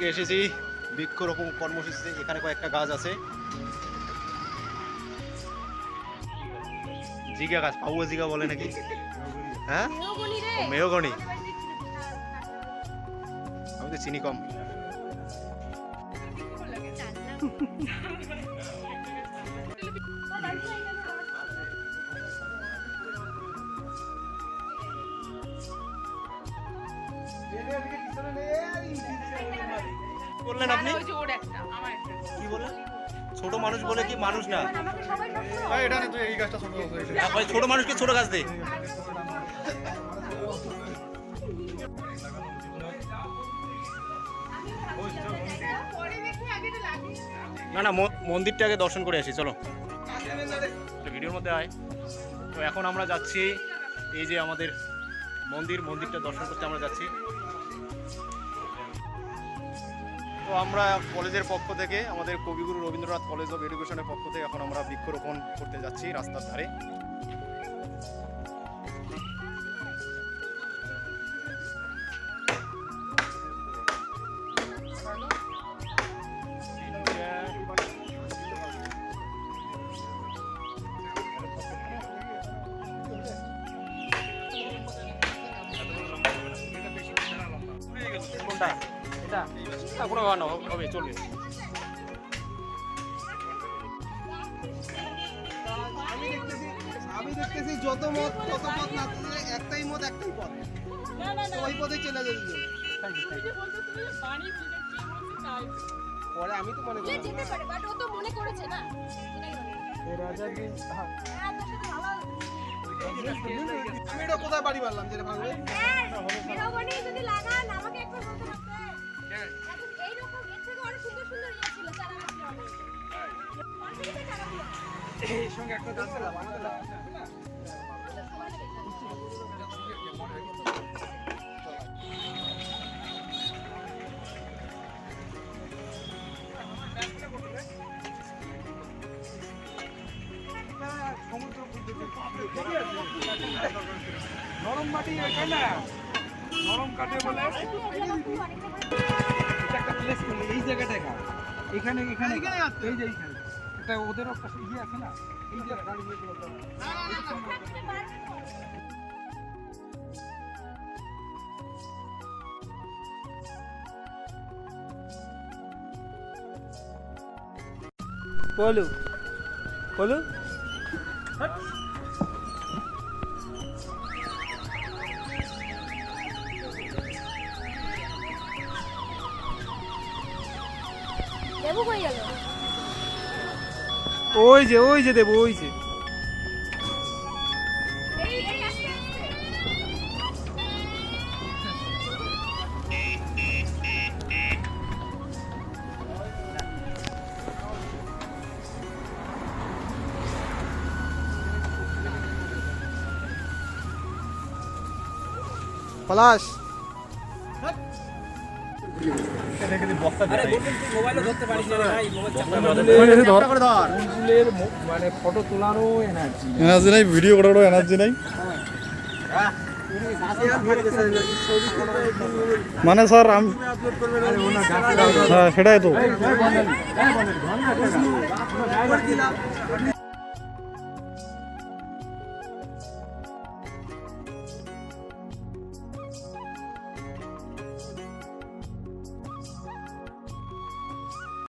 থেকে এসেছি বৃক্ষরোপণ কর্মসূচিতে। এখানে কয়েকটা গাছ আছে, জিগা গাছ, পাউয়া জিগা বলে নাকি, হ্যাঁ মেহগনি, আমি তো চিনি কম। বললেন আপনি কি বললেন? ছোট মানুষ বলে কি মানুষ না? এটা না, তুই এই গাছটা ছোট ভাই ছোট মানুষকে ছোট গাছ দে। না না, মন্দিরটা আগে দর্শন করে আসি, চলো ভিডিওর মধ্যে আয়। তো এখন আমরা যাচ্ছি এই যে আমাদের মন্দিরটা দর্শন করতে আমরা যাচ্ছি। তো আমরা কলেজের পক্ষ থেকে, আমাদের কবিগুরু রবীন্দ্রনাথ কলেজ অফ এডুকেশনের পক্ষ থেকে এখন আমরা বৃক্ষরোপণ করতে যাচ্ছি রাস্তার ধারে। কোনটা? এটা কোনো ব্যাপার না, হবে, চলবে। আমি দেখতেছি যত মত তত পথ না, একটাই মত একটাই পথ, ওই পথে চলে যেতে। পরে আমি তো মনে করি যেতে পারে, বাট ও তো মনে করেছে না। আমি এটা কোথায় বাড়ি মারলাম যেটা ভাঙবে? মেহগনি যদি লাগান আমাকে একবার বলতে পারতে। এখন এই রকম এর থেকে অনেক সুন্দর সুন্দর ইয়ে ছিল, চারা গাছ ছিল অনেক। কনফিডেন্ট চারাগুলো এর সঙ্গে একটা গাছ ছিল বানাতে না। নরম মাটি এখানে নরম কাটে বলে একটা প্লেস করলে এই জায়গাটা এখানে এখানে এই যে এইখানে এটা ওদেরও একটা ইয়ে আছে না, এই যে গাড়ি নিয়ে চলে যাবে। বলো বলো দেবো হয়ে গেল। ওই যে দেবো, ওই যে এই আসছে আসছে। পলাশ মানে ফটো তোলারও এনার্জি নাই, ভিডিও করারও এনার্জি নাই। মানে স্যার হ্যাঁ সেটাই তো।